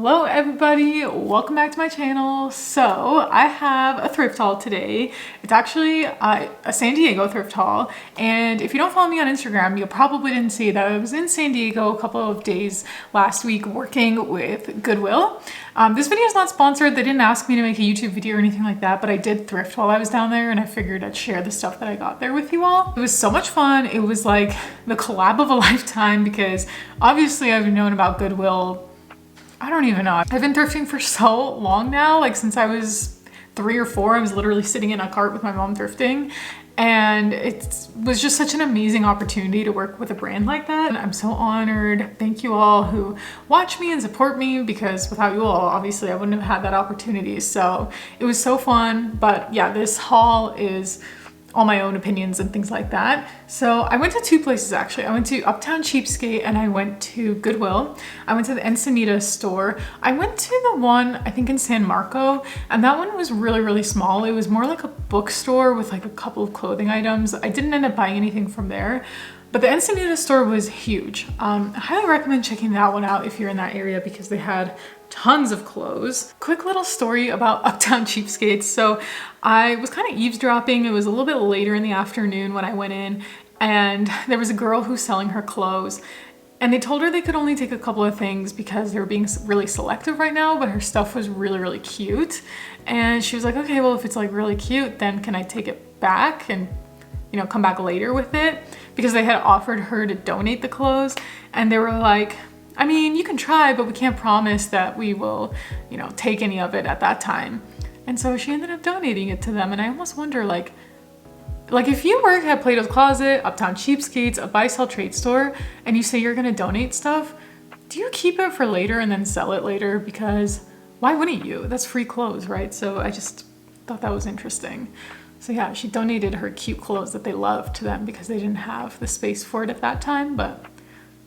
Hello everybody, welcome back to my channel. So I have a thrift haul today. It's actually a San Diego thrift haul, and if you don't follow me on Instagram, you probably didn't see that I was in San Diego a couple of days last week working with Goodwill. This video is not sponsored. They didn't ask me to make a YouTube video or anything like that, but I did thrift while I was down there, and I figured I'd share the stuff that I got there with you all. It was so much fun. It was like the collab of a lifetime because obviously I've known about Goodwill, I don't even know. I've been thrifting for so long now, like since I was 3 or 4, I was literally sitting in a cart with my mom thrifting. And it was just such an amazing opportunity to work with a brand like that. And I'm so honored. Thank you all who watch me and support me, because without you all, obviously I wouldn't have had that opportunity. So it was so fun. But yeah, this haul is all my own opinions and things like that. So I went to 2 places actually. I went to Uptown Cheapskate and I went to Goodwill. I went to the Encinita store. I went to the one, I think in San Marco, and that one was really, really small. It was more like a bookstore with like a couple of clothing items. I didn't end up buying anything from there. But the Encinita store was huge. I highly recommend checking that one out if you're in that area because they had tons of clothes. Quick little story about Uptown Cheapskates. So I was kind of eavesdropping. It was a little bit later in the afternoon when I went in, and there was a girl who's selling her clothes, and they told her they could only take a couple of things because they were being really selective right now, but her stuff was really, really cute. And she was like, okay, well, if it's like really cute, then can I take it back and, you know, come back later with it? Because they had offered her to donate the clothes, and they were like, I mean, you can try, but we can't promise that we will, you know, take any of it at that time. And so she ended up donating it to them. And I almost wonder, like if you work at Plato's Closet, Uptown Cheapskates, a buy sell trade store, and you say you're gonna donate stuff, do you keep it for later and then sell it later? Because why wouldn't you? That's free clothes, right? So I just thought that was interesting. So yeah, she donated her cute clothes that they loved to them because they didn't have the space for it at that time, but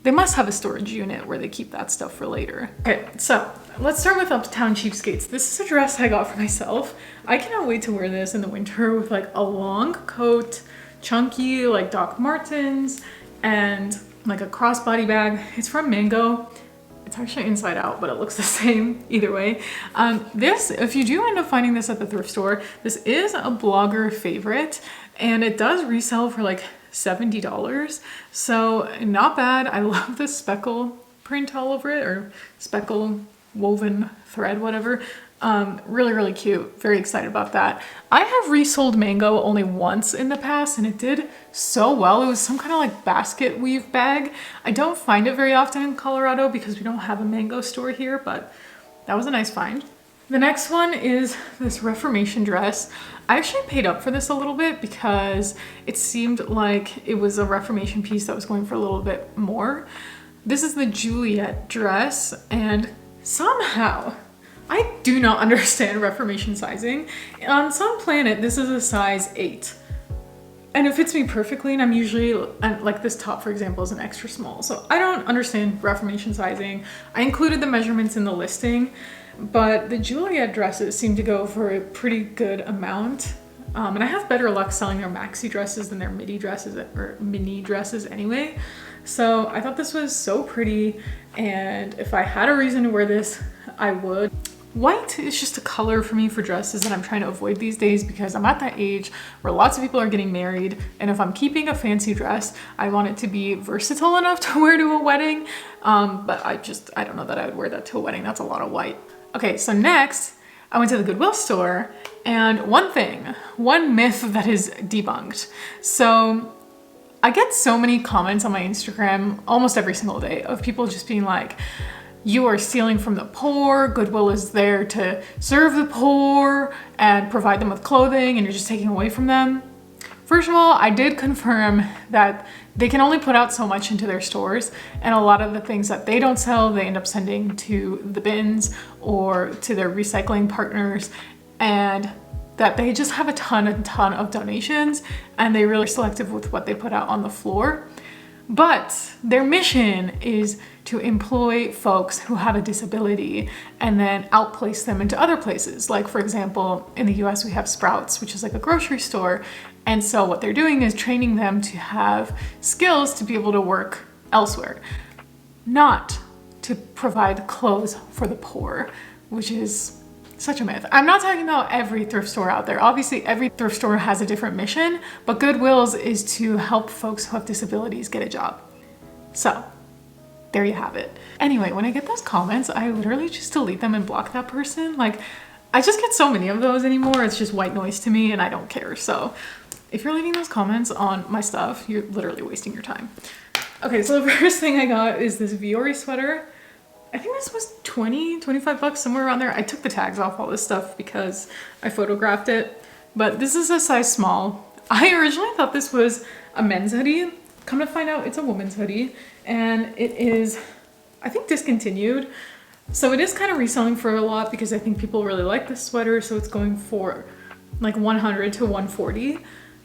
they must have a storage unit where they keep that stuff for later. Okay, so let's start with Uptown Cheapskates. This is a dress I got for myself. I cannot wait to wear this in the winter with like a long coat, chunky like Doc Martens, and like a crossbody bag. It's from Mango. It's actually inside out, but it looks the same either way. This, if you do end up finding this at the thrift store, this is a blogger favorite, and it does resell for like $70. So not bad. I love the speckle print all over it, or speckle woven thread, whatever. Really, really cute. Very excited about that. I have resold Mango only once in the past, and it did so well. It was some kind of like basket weave bag. I don't find it very often in Colorado because we don't have a Mango store here, but that was a nice find. The next one is this Reformation dress. I actually paid up for this a little bit because it seemed like it was a Reformation piece that was going for a little bit more. This is the Juliet dress, and somehow I do not understand Reformation sizing. On some planet, this is a size 8. And it fits me perfectly, and I'm usually, like this top, for example, is an extra small. So I don't understand Reformation sizing. I included the measurements in the listing, but the Juliet dresses seem to go for a pretty good amount. And I have better luck selling their maxi dresses than their midi dresses or mini dresses anyway. So I thought this was so pretty, and if I had a reason to wear this, I would. White is just a color for me for dresses that I'm trying to avoid these days because I'm at that age where lots of people are getting married, and if I'm keeping a fancy dress, I want it to be versatile enough to wear to a wedding. But I don't know that I would wear that to a wedding. That's a lot of white. Okay, so next I went to the Goodwill store, and one myth that is debunked. So I get so many comments on my Instagram almost every single day of people just being like, you are stealing from the poor. Goodwill is there to serve the poor and provide them with clothing, and you're just taking away from them. First of all, I did confirm that they can only put out so much into their stores, and a lot of the things that they don't sell, they end up sending to the bins or to their recycling partners, and that they just have a ton of donations, and they're really selective with what they put out on the floor. But their mission is to employ folks who have a disability and then outplace them into other places. Like, for example, in the US, we have Sprouts, which is like a grocery store. And so what they're doing is training them to have skills to be able to work elsewhere. Not to provide clothes for the poor, which is such a myth. I'm not talking about every thrift store out there. Obviously, every thrift store has a different mission, but Goodwills is to help folks who have disabilities get a job. So there you have it. Anyway, when I get those comments, I literally just delete them and block that person. Like, I just get so many of those anymore. It's just white noise to me and I don't care. So if you're leaving those comments on my stuff, you're literally wasting your time. Okay, so the first thing I got is this Vuori sweater. I think this was 25 bucks, somewhere around there. I took the tags off all this stuff because I photographed it, but this is a size small. I originally thought this was a men's hoodie. Come to find out, it's a woman's hoodie, and it is, I think, discontinued. So it is kind of reselling for a lot because I think people really like this sweater, so it's going for like 100 to 140.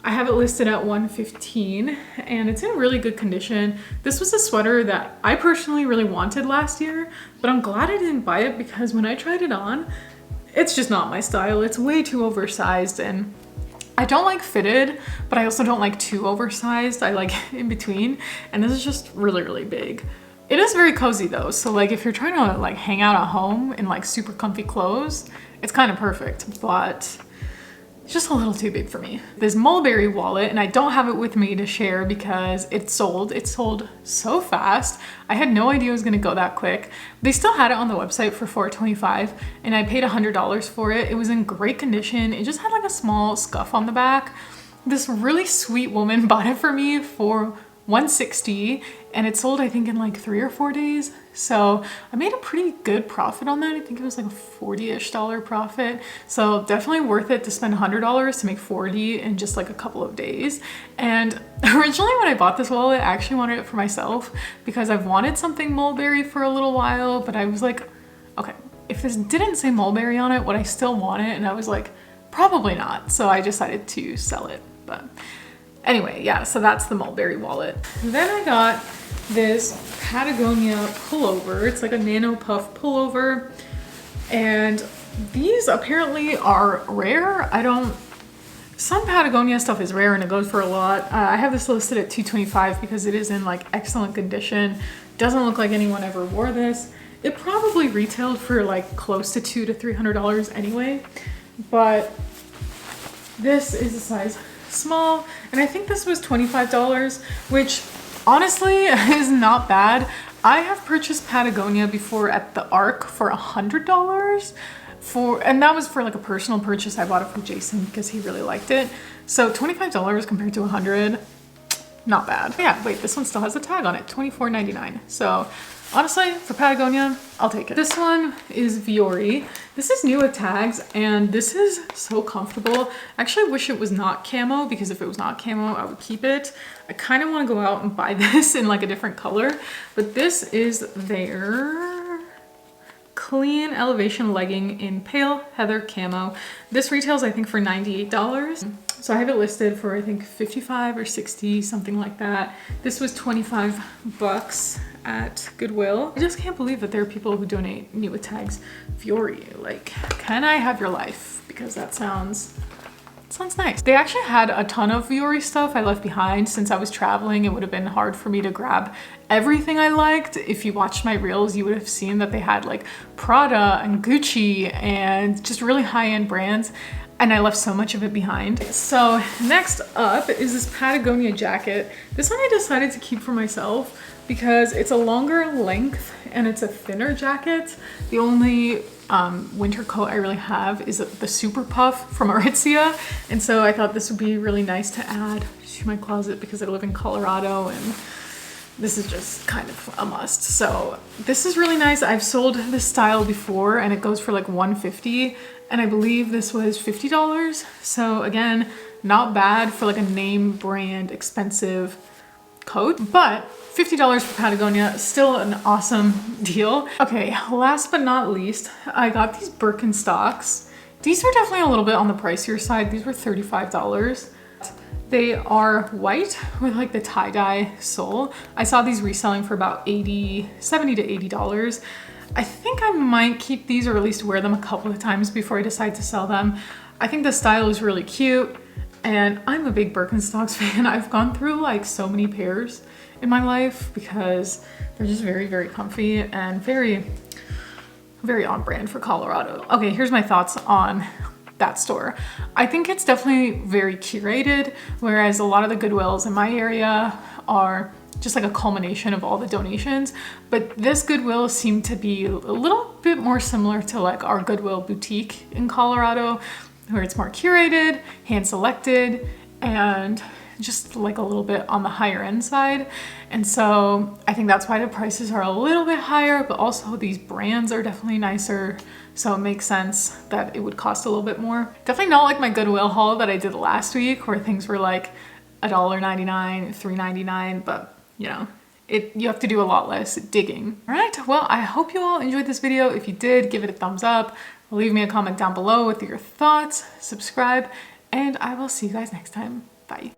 I have it listed at 115 and it's in really good condition. This was a sweater that I personally really wanted last year, but I'm glad I didn't buy it because when I tried it on, it's just not my style. It's way too oversized and I don't like fitted, but I also don't like too oversized. I like in between, and this is just really, really big. It is very cozy though. So like if you're trying to like hang out at home in like super comfy clothes, it's kind of perfect, but it's just a little too big for me. This mulberry wallet, and I don't have it with me to share because it sold so fast. I had no idea it was gonna go that quick. They still had it on the website for $4.25 and I paid $100 for it. It was in great condition. It just had like a small scuff on the back. This really sweet woman bought it for me for $160 and it sold I think in like 3 or 4 days. So I made a pretty good profit on that. I think it was like a $40-ish profit. So definitely worth it to spend $100 to make 40 in just like a couple of days. And originally when I bought this wallet, I actually wanted it for myself because I've wanted something mulberry for a little while, but I was like, okay, if this didn't say mulberry on it, would I still want it? And I was like, probably not. So I decided to sell it, but anyway, yeah, so that's the mulberry wallet. Then I got this Patagonia pullover. It's like a nano puff pullover. And these apparently are rare. Some Patagonia stuff is rare and it goes for a lot. I have this listed at $225 because it is in like excellent condition. Doesn't look like anyone ever wore this. It probably retailed for like close to $200 to $300 anyway. But this is a size small, and I think this was $25, which honestly is not bad. I have purchased Patagonia before at the Arc for $100 and that was for like a personal purchase. I bought it from Jason because he really liked it. So $25 compared to $100, not bad. Yeah, wait, this one still has a tag on it, $24.99. So honestly, for Patagonia, I'll take it. This one is Vuori. This is new with tags and this is so comfortable. I actually wish it was not camo because if it was not camo, I would keep it. I kind of want to go out and buy this in like a different color, but this is their clean elevation legging in pale heather camo. This retails I think for $98. So I have it listed for I think 55 or 60, something like that. This was 25 bucks at Goodwill. I just can't believe that there are people who donate new with tags. Vuori, like, can I have your life? Because that sounds nice. They actually had a ton of Vuori stuff I left behind. Since I was traveling, it would have been hard for me to grab everything I liked. If you watched my reels, you would have seen that they had like Prada and Gucci and just really high-end brands. And I left so much of it behind. So next up is this Patagonia jacket. This one I decided to keep for myself because it's a longer length and it's a thinner jacket. The only winter coat I really have is the Super Puff from Aritzia. And so I thought this would be really nice to add to my closet because I live in Colorado and this is just kind of a must. So this is really nice. I've sold this style before and it goes for like $150. And I believe this was $50. So again, not bad for like a name brand expensive coat, but $50 for Patagonia, still an awesome deal. Okay, last but not least, I got these Birkenstocks. These were definitely a little bit on the pricier side. These were $35. They are white with like the tie-dye sole. I saw these reselling for about $70 to $80. I think I might keep these or at least wear them a couple of times before I decide to sell them. I think the style is really cute and I'm a big Birkenstocks fan. I've gone through like so many pairs in my life because They're just very, very comfy and very, very on brand for Colorado. Okay, here's my thoughts on that store. I think it's definitely very curated, whereas a lot of the Goodwills in my area are just like a culmination of all the donations. But this Goodwill seemed to be a little bit more similar to like our Goodwill boutique in Colorado, where it's more curated, hand selected, and just like a little bit on the higher end side. And so I think that's why the prices are a little bit higher, but also these brands are definitely nicer. So it makes sense that it would cost a little bit more. Definitely not like my Goodwill haul that I did last week where things were like $1.99, $3.99, but you know, you have to do a lot less digging. All right, well, I hope you all enjoyed this video. If you did, give it a thumbs up, leave me a comment down below with your thoughts, subscribe, and I will see you guys next time. Bye.